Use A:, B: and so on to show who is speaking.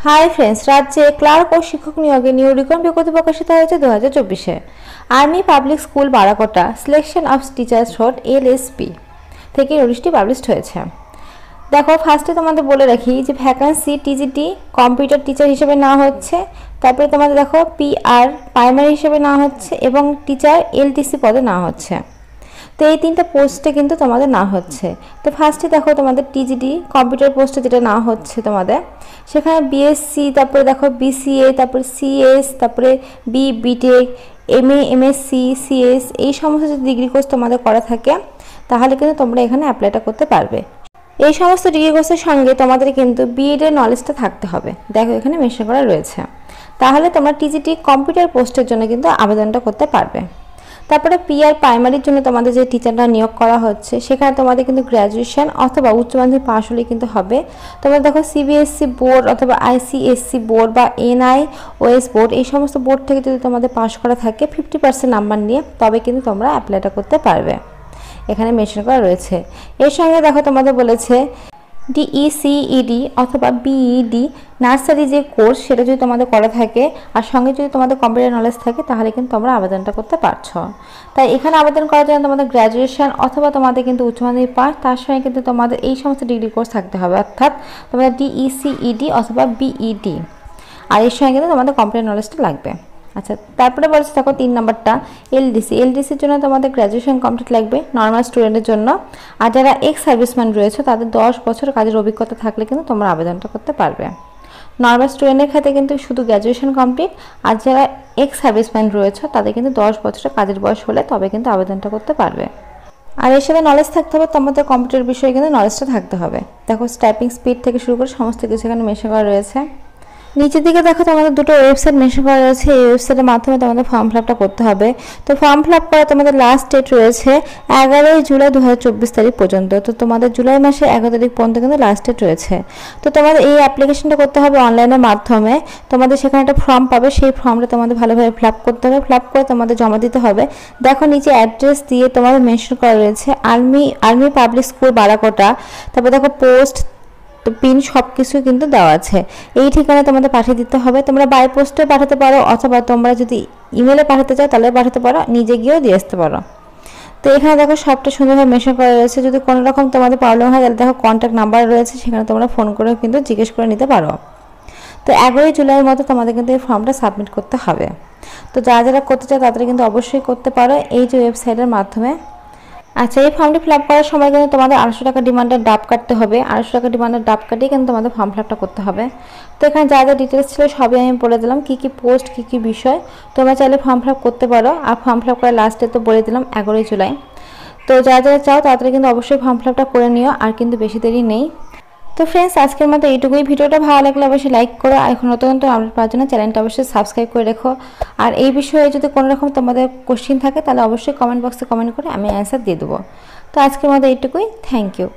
A: High friends, রাজ্যে clerk ও শিক্ষক নিয়োগে নিয়োগ বিজ্ঞপ্তি প্রকাশিত হয়েছে 2024-এ। Army public school Barakota selection of teachers dot LSP থেকে নোটিশটি পাবলিশড হয়েছে। দেখো, ফার্স্টে তোমাদের বলে রাখি যে ভ্যাকান্সি টিজিটি কম্পিউটার টিচার হিসেবে নেওয়া হচ্ছে, তারপরে তোমাদের দেখো পিআর প্রাইমারি হিসেবে নেওয়া হচ্ছে এবং টিচার এলটিসি পদে নেওয়া হচ্ছে। তো এই তিনটা পোস্টে কিন্তু তোমাদের না হচ্ছে। তো ফার্স্টে দেখো তোমাদের টিজিটি কম্পিউটার পোস্টে যেটা না হচ্ছে তোমাদের, সেখানে বিএসসি, তারপরে দেখো বিসিএ, তারপরে সিএস, তারপরে বিটেক, এমএ, এমএসসি, সিএস, এই সমস্ত যদি ডিগ্রি কোর্স তোমাদের করা থাকে তাহলে কিন্তু তোমরা এখানে অ্যাপ্লাইটা করতে পারবে। এই সমস্ত ডিগ্রি কোর্সের সঙ্গে তোমাদের কিন্তু বিএড এর নলেজটা থাকতে হবে, দেখো এখানে মেনশন করা রয়েছে। তাহলে তোমরা টিজিটি কম্পিউটার পোস্টের জন্য কিন্তু আবেদনটা করতে পারবে। তারপরে পিআর প্রাইমারির জন্য তোমাদের যে টিচাররা নিয়োগ করা হচ্ছে সেখানে তোমাদের কিন্তু গ্র্যাজুয়েশন অথবা উচ্চ মাধ্যমিক পাশ হলেই কিন্তু হবে। তোমরা দেখো সিবিএসসি বোর্ড অথবা আইসিএসসি বোর্ড বা এনআইওএস বোর্ড, এই সমস্ত বোর্ড থেকে যদি তোমাদের পাশ করা থাকে 50% নাম্বার নিয়ে, তবে কিন্তু তোমরা অ্যাপ্লাইটা করতে পারবে, এখানে মেনশন করা রয়েছে। এর সঙ্গে দেখো তোমাদের বলেছে ডিইসিইডি অথবা বিইডি নার্সারি যে কোর্স সেটা যদি তোমাদের করা থাকে আর সঙ্গে যদি তোমাদের কম্পিউটার নলেজ থাকে তাহলে কিন্তু তোমরা আবেদনটা করতে পারছো। তাই এখানে আবেদন করার জন্য তোমাদের গ্র্যাজুয়েশন অথবা তোমাদের কিন্তু উচ্চ মাধ্যমিক পাস, তার সঙ্গে কিন্তু তোমাদের এই সমস্ত ডিগ্রি কোর্স থাকতে হবে, অর্থাৎ তোমাদের ডিইসিইডি অথবা বিইডি, আর এর সঙ্গে কিন্তু তোমাদের কম্পিউটার নলেজটা লাগবে। আচ্ছা, তারপরে বলছে দেখো 3 নম্বরটা এলডিসির জন্য তোমাদের গ্র্যাজুয়েশন কমপ্লিট লাগবে নর্মাল স্টুডেন্টের জন্য। আর যারা এক্স সার্ভিসম্যান রয়েছে তাদের 10 বছর কাজের অভিজ্ঞতা থাকলে কিন্তু তোমরা আবেদনটা করতে পারবে। নর্মাল স্টুডেন্টের ক্ষেত্রে কিন্তু শুধু গ্র্যাজুয়েশন কমপ্লিট, আর যারা এক্স সার্ভিসম্যান রয়েছে তাদের কিন্তু 10 বছরের কাজের বয়স হলে তবে কিন্তু আবেদনটা করতে পারবে। আর এর সাথে নলেজ থাকতে হবে, তোমাদের কম্পিউটার বিষয়ে কিন্তু নলেজটা থাকতে হবে। দেখো টাইপিং স্পিড থেকে শুরু করে সমস্ত কিছু এখানে মেনশন করা রয়েছে। নিচের দিকে দেখো তোমাদের দুটো ওয়েবসাইট মেনশন করা রয়েছে, এই ওয়েবসাইটের মাধ্যমে তোমাদের ফর্ম ফিল আপটা করতে হবে। তো ফর্ম ফিল আপ করা তোমাদের লাস্ট ডেট রয়েছে 11 জুলাই 2024 তারিখ পর্যন্ত। তো তোমাদের জুলাই মাসে 11 তারিখ পর্যন্ত কিন্তু লাস্ট ডেট রয়েছে। তো তোমাদের এই অ্যাপ্লিকেশনটা করতে হবে অনলাইনের মাধ্যমে। তোমাদের সেখানে একটা ফর্ম পাবে, সেই ফর্মটা তোমাদের ভালোভাবে ফিল আপ করতে হবে, ফিল আপ করে তোমাদের জমা দিতে হবে। দেখো নিচে অ্যাড্রেস দিয়ে তোমাদের মেনশন করা রয়েছে আর্মি পাবলিক স্কুল বারাকোটা, তারপর দেখো পোস্ট, তো পিন সব কিছু কিন্তু দেওয়া আছে। এই ঠিকানায় তোমাদের পাঠিয়ে দিতে হবে। তোমরা বাই পোস্টে পাঠাতে পারো অথবা তোমরা যদি ইমেলে পাঠাতে চাও তাহলে পাঠাতে পারো, নিজে গিয়েও দিয়ে আসতে পারো। তো এখানে দেখো সবটা সুন্দরভাবে মেনশন করা রয়েছে। যদি কোনো রকম তোমাদের প্রবলেম হয় তাহলে দেখো কন্ট্যাক্ট নাম্বার রয়েছে, সেখানে তোমরা ফোন করেও কিন্তু জিজ্ঞেস করে নিতে পারো। তো 11 জুলাইয়ের মতো তোমাদের কিন্তু এই ফর্মটা সাবমিট করতে হবে। তো যারা যারা করতে চাও তাদের কিন্তু অবশ্যই করতে পারো এই যে ওয়েবসাইটের মাধ্যমে। আচ্ছা, এই ফর্মটি ফিল আপ করার সময় কিন্তু তোমাদের 800 টাকা ডিমান্ডের ডাব কাটতে হবে, 800 টাকা ডিমান্ডের ডাব কাটিয়ে কিন্তু তোমাদের ফর্ম ফিল আপটা করতে হবে। তো এখানে যা যা ডিটেলস ছিল সবই আমি বলে দিলাম, কী কী পোস্ট, কী কী বিষয়। তোমরা চাইলে ফর্ম ফিল আপ করতে পারো, আর ফর্ম ফিল আপ করার লাস্ট ডেট তো বলে দিলাম 11 জুলাই। তো যারা যারা চাও তাড়াতাড়ি কিন্তু অবশ্যই ফর্ম ফিল আপটা করে নিও, আর কিন্তু বেশি দেরি নেই। তো ফ্রেন্ডস, আজকের মতো এইটুকুই। ভিডিওটা ভালো লাগলে অবশ্যই লাইক করো, আর এখন নতুন নতুন আপডেট পাওয়ার জন্য চ্যানেলটা অবশ্যই সাবস্ক্রাইব করে রেখো। আর এই বিষয়ে যদি কোনো রকম তোমাদের কোশ্চেন থাকে তাহলে অবশ্যই কমেন্ট বক্সে কমেন্ট করে আমি অ্যান্সার দিয়ে দেবো। তো আজকের মতো এইটুকুই। Thank you.